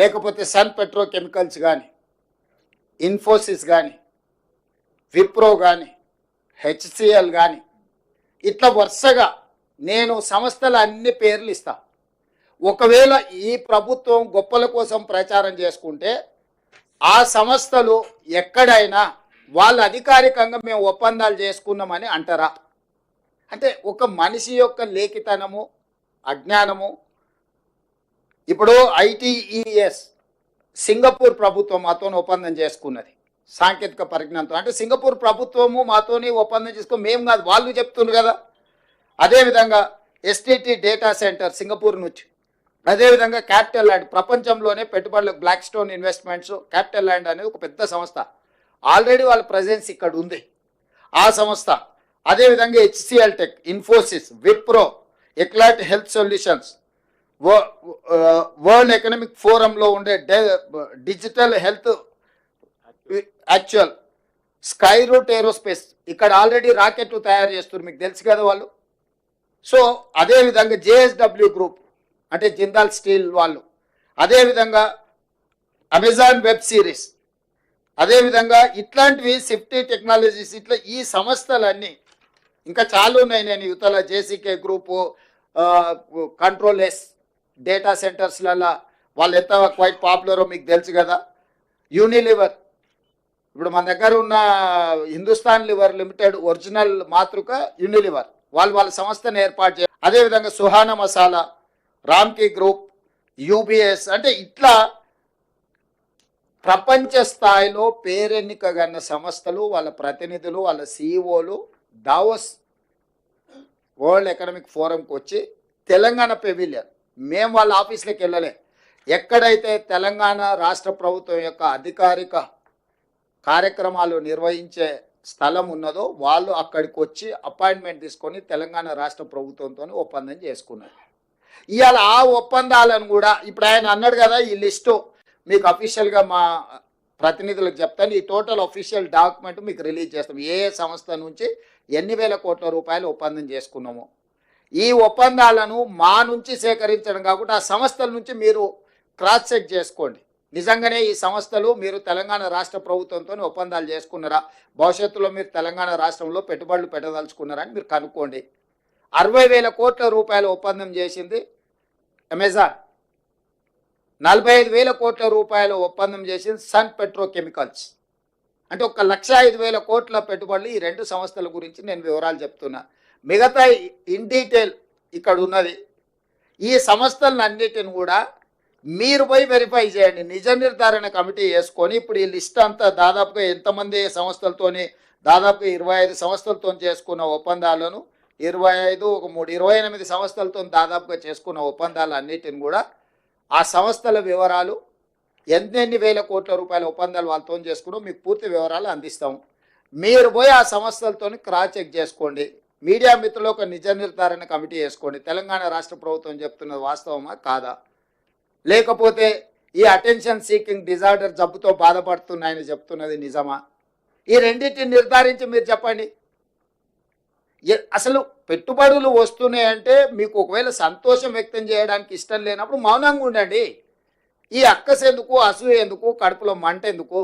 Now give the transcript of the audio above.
లేకపోతే sun petrochemicals కానీ, ఇన్ఫోసిస్ కానీ, విప్రో కానీ, హెచ్సిఎల్ కానీ, ఇట్లా వరుసగా నేను సంస్థల అన్ని పేర్లు ఇస్తా. ఒకవేళ ఈ ప్రభుత్వం గొప్పల కోసం ప్రచారం చేసుకుంటే ఆ సంస్థలు ఎక్కడైనా వాళ్ళు అధికారికంగా మేము ఒప్పందాలు చేసుకున్నామని అంటారా? అంటే ఒక మనిషి యొక్క లేఖితనము, అజ్ఞానము. ఇప్పుడు ఐటీఈఎస్ సింగపూర్ ప్రభుత్వం మాతో ఒప్పందం చేసుకున్నది సాంకేతిక పరిజ్ఞానంతో. అంటే సింగపూర్ ప్రభుత్వము మాతోని ఒప్పందం చేసుకుని మేము కాదు, వాళ్ళు చెప్తున్నారు కదా. అదేవిధంగా ఎస్టీటీ డేటా సెంటర్ సింగపూర్ నుంచి, అదేవిధంగా క్యాపిటల్ ల్యాండ్, ప్రపంచంలోనే పెట్టుబడులకు black stone investments, capital land అనేది ఒక పెద్ద సంస్థ, ఆల్రెడీ వాళ్ళ ప్రజెన్స్ ఇక్కడ ఉంది ఆ సంస్థ. అదేవిధంగా హెచ్సిఎల్ టెక్, ఇన్ఫోసిస్, విప్రో, ఎక్లాట్ హెల్త్ సొల్యూషన్స్, వరల్డ్ ఎకనామిక్ ఫోరంలో ఉండే డిజిటల్ హెల్త్ యాక్చువల్, స్కై రూట్ ఏరోస్పేస్, ఇక్కడ ఆల్రెడీ రాకెట్లు తయారు చేస్తున్నారు, మీకు తెలుసు కదా వాళ్ళు. సో అదేవిధంగా జేఎస్డబ్ల్యూ గ్రూప్ అంటే జిందాల్ స్టీల్ వాళ్ళు, అదేవిధంగా అమెజాన్ వెబ్ సిరీస్, అదేవిధంగా ఇట్లాంటివి సిఫ్టీ టెక్నాలజీస్, ఇట్లా ఈ సంస్థలన్నీ ఇంకా చాలా ఉన్నాయి. నేను యువతల జేసీకే గ్రూపు, కంట్రోల్ ఎస్ డేటా సెంటర్స్లలో వాళ్ళు ఎంత క్వైట్ పాపులరో మీకు తెలుసు కదా. యూనిలివర్, ఇప్పుడు మన దగ్గర ఉన్న హిందుస్థాన్ లివర్ లిమిటెడ్ ఒరిజినల్ మాతృక యూనిలివర్, వాళ్ళ సంస్థను ఏర్పాటు చేయాలి. అదేవిధంగా సుహానా మసాలా, రామ్కీ గ్రూప్, యూబీఎస్, అంటే ఇట్లా ప్రపంచ స్థాయిలో పేరెన్నికగన్న సంస్థలు, వాళ్ళ ప్రతినిధులు, వాళ్ళ సిఇఓలు దావోస్ వరల్డ్ ఎకనామిక్ ఫోరంకి వచ్చి తెలంగాణ పెవిలియన్, మేము వాళ్ళ ఆఫీస్లోకి వెళ్ళలే, ఎక్కడైతే తెలంగాణ రాష్ట్ర ప్రభుత్వం యొక్క అధికారిక కార్యక్రమాలు నిర్వహించే స్థలం ఉన్నదో వాళ్ళు అక్కడికి వచ్చి అపాయింట్మెంట్ తీసుకొని తెలంగాణ రాష్ట్ర ప్రభుత్వంతో ఒప్పందం చేసుకున్నారు. ఇవాళ ఆ ఒప్పందాలను కూడా ఇప్పుడు ఆయన అన్నాడు కదా, ఈ లిస్టు మీకు అఫీషియల్గా మా ప్రతినిధులకు చెప్తాను, ఈ టోటల్ అఫీషియల్ డాక్యుమెంట్ మీకు రిలీజ్ చేస్తాం, ఏ సంస్థ నుంచి ఎన్ని వేల కోట్ల రూపాయలు ఒప్పందం చేసుకున్నాము. ఈ ఒప్పందాలను మా నుంచి సేకరించడం కాకుండా ఆ సంస్థల నుంచి మీరు క్రాస్ చెక్ చేసుకోండి. నిజంగానే ఈ సంస్థలు మీరు తెలంగాణ రాష్ట్ర ప్రభుత్వంతో ఒప్పందాలు చేసుకున్నారా, భవిష్యత్తులో మీరు తెలంగాణ రాష్ట్రంలో పెట్టుబడులు పెట్టదలుచుకున్నారా అని మీరు కనుక్కోండి. 60,000 కోట్ల రూపాయలు ఒప్పందం చేసింది అమెజాన్, 45,000 కోట్ల రూపాయలు ఒప్పందం చేసింది సన్ పెట్రోకెమికల్స్. అంటే 1,05,000 కోట్ల పెట్టుబడులు ఈ రెండు సంస్థల గురించి నేను వివరాలు చెప్తున్నా. మిగతా ఇన్ డీటెయిల్ ఇక్కడ ఉన్నది. ఈ సంస్థలను అన్నిటిని కూడా మీరు పోయి వెరిఫై చేయండి, నిజ నిర్ధారణ కమిటీ వేసుకొని. ఇప్పుడు ఈ లిస్ట్ అంతా దాదాపుగా ఎంతమంది సంస్థలతోని, దాదాపుగా 25 సంస్థలతో చేసుకున్న ఒప్పందాలను, 25 ఒక 3 28 సంస్థలతో దాదాపుగా చేసుకున్న ఒప్పందాలు అన్నిటిని కూడా ఆ సంస్థల వివరాలు, ఎన్ని వేల కోట్ల రూపాయల ఒప్పందాలు వాళ్ళతో చేసుకున్నాం మీకు పూర్తి వివరాలు అందిస్తాము. మీరు పోయి ఆ సంస్థలతో క్రాస్ చెక్ చేసుకోండి. మీడియా మిత్రులు ఒక నిజ నిర్ధారణ కమిటీ వేసుకోండి, తెలంగాణ రాష్ట్ర ప్రభుత్వం చెప్తున్నది వాస్తవమా కాదా, లేకపోతే ఈ అటెన్షన్ సీకింగ్ డిజార్డర్ జబ్బుతో బాధపడుతున్నాయని చెప్తున్నది నిజమా, ఈ రెండింటిని నిర్ధారించి మీరు చెప్పండి. అసలు పెట్టుబడులు వస్తున్నాయంటే మీకు ఒకవేళ సంతోషం వ్యక్తం చేయడానికి ఇష్టం లేనప్పుడు మౌనంగా ఉండండి. ఈ అక్కసెందుకు, అసూయ ఎందుకు, కడుపులో మంట ఎందుకు?